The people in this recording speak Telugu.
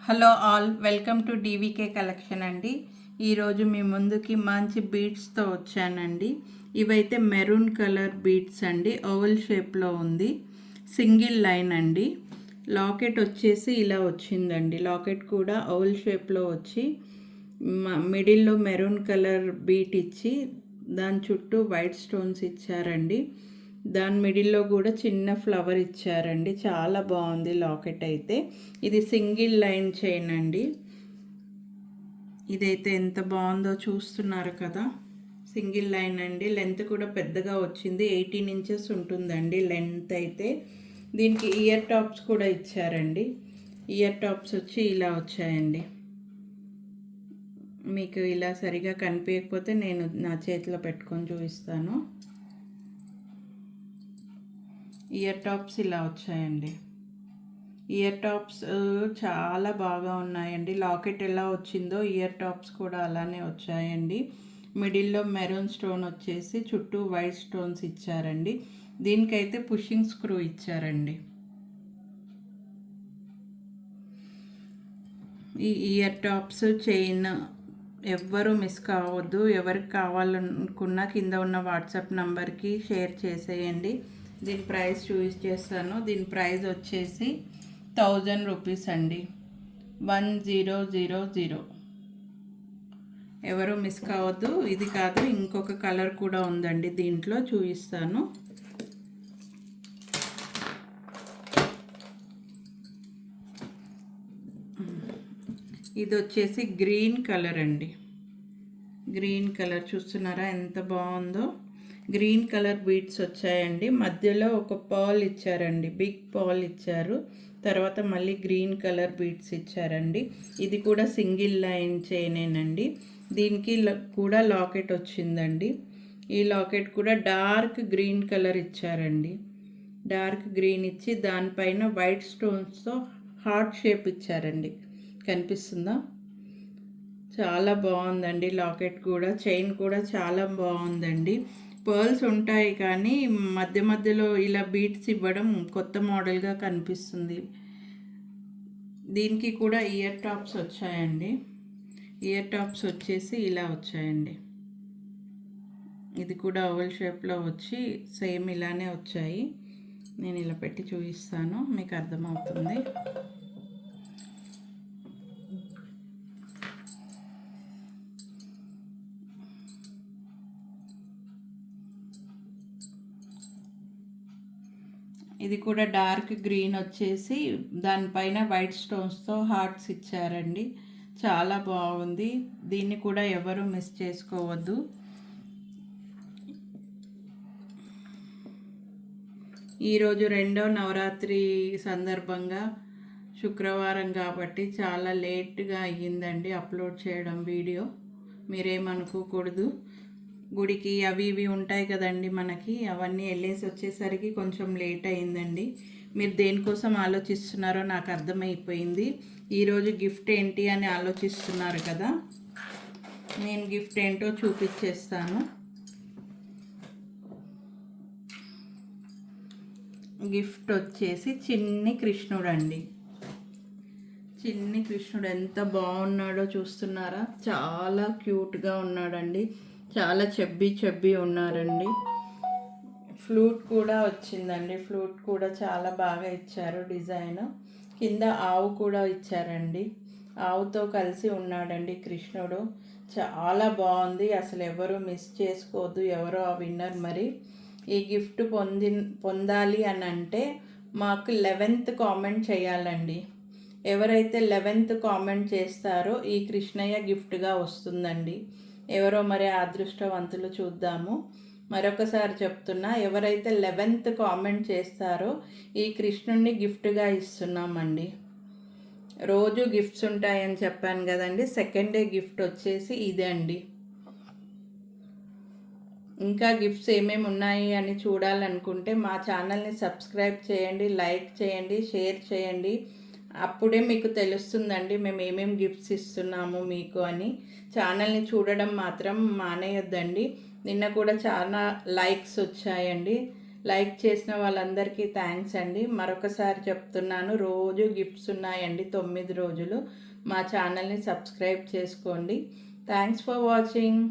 Hello all, welcome to DVK collection అండి. ఈరోజు మీ ముందుకి మంచి బీడ్స్తో వచ్చానండి. ఇవైతే మెరూన్ కలర్ బీడ్స్ అండి, ఓవల్ షేప్లో ఉంది, సింగిల్ లైన్ అండి. లాకెట్ వచ్చేసి ఇలా వచ్చిందండి. లాకెట్ కూడా ఓవల్ షేప్లో వచ్చి మిడిల్లో మెరూన్ కలర్ బీట్ ఇచ్చి దాని చుట్టూ వైట్ స్టోన్స్ ఇచ్చారండి. దాని మిడిల్లో కూడా చిన్న ఫ్లవర్ ఇచ్చారండి. చాలా బాగుంది లాకెట్ అయితే. ఇది సింగిల్ లైన్ చైన్ అండి. ఇదైతే ఎంత బాగుందో చూస్తున్నారు కదా. సింగిల్ లైన్ అండి. లెంత్ కూడా పెద్దగా వచ్చింది, 18 ఇంచెస్ ఉంటుందండి లెంత్ అయితే. దీనికి ఇయర్ టాప్స్ కూడా ఇచ్చారండి. ఇయర్ టాప్స్ వచ్చి ఇలా వచ్చాయండి. మీకు ఇలా సరిగా కనిపించకపోతే నేను నా చేతిలో పెట్టుకొని చూపిస్తాను. ఇయర్ టాప్స్ ఇలా వచ్చాయండి. ఇయర్ టాప్స్ చాలా బాగా ఉన్నాయండి. లాకెట్ ఎలా వచ్చిందో ఇయర్ టాప్స్ కూడా అలానే వచ్చాయండి. మిడిల్లో మెరూన్ స్టోన్ వచ్చేసి చుట్టూ వైట్ స్టోన్స్ ఇచ్చారండి. దీనికైతే పుషింగ్ స్క్రూ ఇచ్చారండి. ఈ ఇయర్ టాప్స్ చైన్ ఎవ్వరూ మిస్ కావద్దు. ఎవరికి కావాలనుకున్నా కింద ఉన్న వాట్సాప్ నంబర్కి షేర్ చేసేయండి. దీని ప్రైస్ చేస్తాను. దీని ప్రైస్ వచ్చేసి 1000 రూపీస్ అండి. 1000. ఎవరు మిస్ కావద్దు. ఇది కాదు, ఇంకొక కలర్ కూడా ఉందండి, దీంట్లో చూపిస్తాను. ఇది వచ్చేసి గ్రీన్ కలర్ అండి. గ్రీన్ కలర్ చూస్తున్నారా ఎంత బాగుందో. గ్రీన్ కలర్ బీడ్స్ వచ్చాయండి. మధ్యలో ఒక పాల్ ఇచ్చారండి, బిగ్ పాల్ ఇచ్చారు. తర్వాత మళ్ళీ గ్రీన్ కలర్ బీడ్స్ ఇచ్చారండి. ఇది కూడా సింగిల్ లైన్ చైనేనండి. దీనికి కూడా లాకెట్ వచ్చిందండి. ఈ లాకెట్ కూడా డార్క్ గ్రీన్ కలర్ ఇచ్చారండి. డార్క్ గ్రీన్ ఇచ్చి దానిపైన వైట్ స్టోన్స్తో హార్ట్ షేప్ ఇచ్చారండి. కనిపిస్తుందా? చాలా బాగుందండి. లాకెట్ కూడా, చైన్ కూడా చాలా బాగుందండి. పర్ల్స్ ఉంటాయి కానీ మధ్య మధ్యలో ఇలా బీట్స్ ఇవ్వడం కొత్త మోడల్గా కనిపిస్తుంది. దీనికి కూడా ఇయర్ టాప్స్ వచ్చాయండి. ఇయర్ టాప్స్ వచ్చేసి ఇలా వచ్చాయండి. ఇది కూడా ఓవల్ షేప్లో వచ్చి సేమ్ ఇలానే వచ్చాయి. నేను ఇలా పెట్టి చూపిస్తాను, మీకు అర్థమవుతుంది. ఇది కూడా డార్క్ గ్రీన్ వచ్చేసి దానిపైన వైట్ స్టోన్స్తో హార్ట్స్ ఇచ్చారండి. చాలా బాగుంది. దీన్ని కూడా ఎవరు మిస్ చేసుకోవద్దు. ఈరోజు రెండో నవరాత్రి సందర్భంగా శుక్రవారం కాబట్టి చాలా లేట్గా అయ్యిందండి అప్లోడ్ చేయడం వీడియో. మీరేమనుకోకూడదు. గుడికి అవి ఇవి ఉంటాయి కదండి మనకి, అవన్నీ వెళ్ళేసి వచ్చేసరికి కొంచెం లేట్ అయిందండి. మీరు దేనికోసం ఆలోచిస్తున్నారో నాకు అర్థమైపోయింది. ఈరోజు గిఫ్ట్ ఏంటి అని ఆలోచిస్తున్నారు కదా. నేను గిఫ్ట్ ఏంటో చూపించేస్తాను. గిఫ్ట్ వచ్చేసి చిన్ని కృష్ణుడు అండి. చిన్ని కృష్ణుడు ఎంత బాగున్నాడో చూస్తున్నారా. చాలా క్యూట్గా ఉన్నాడండి. చాలా చెబ్బీ ఉన్నారండి. ఫ్లూట్ కూడా వచ్చిందండి. ఫ్లూట్ కూడా చాలా బాగా ఇచ్చారు డిజైన్. కింద ఆవు కూడా ఇచ్చారండి. ఆవుతో కలిసి ఉన్నాడండి కృష్ణుడు. చాలా బాగుంది. అసలు ఎవరు మిస్ చేసుకోవద్దు. ఎవరో ఆ విన్నర్ మరి. ఈ గిఫ్ట్ పొందాలి అని అంటే మాకు 11th కామెంట్ చేయాలండి. ఎవరైతే 11th కామెంట్ చేస్తారో ఈ కృష్ణయ్య గిఫ్ట్గా వస్తుందండి. ఎవరో మరి అదృష్టవంతులు చూద్దాము. మరొకసారి చెప్తున్నా, ఎవరైతే 11th కామెంట్ చేస్తారో ఈ కృష్ణుడిని గిఫ్ట్గా ఇస్తున్నామండి. రోజు గిఫ్ట్స్ ఉంటాయని చెప్పాను కదండి. సెకండ్ డే గిఫ్ట్ వచ్చేసి ఇదే అండి. ఇంకా గిఫ్ట్స్ ఏమేమి ఉన్నాయి అని చూడాలనుకుంటే మా ఛానల్ని సబ్స్క్రైబ్ చేయండి, లైక్ చేయండి, షేర్ చేయండి. అప్పుడే మీకు తెలుస్తుందండి మేము ఏమేమి గిఫ్ట్స్ ఇస్తున్నాము మీకు అని. ఛానల్ని చూడడం మాత్రం మానేయొద్దండి. నిన్న కూడా చాలా లైక్స్ వచ్చాయండి. లైక్ చేసిన వాళ్ళందరికీ థ్యాంక్స్ అండి. మరొకసారి చెప్తున్నాను, రోజు గిఫ్ట్స్ ఉన్నాయండి 9 రోజులు. మా ఛానల్ని సబ్స్క్రైబ్ చేసుకోండి. Thanks for watching.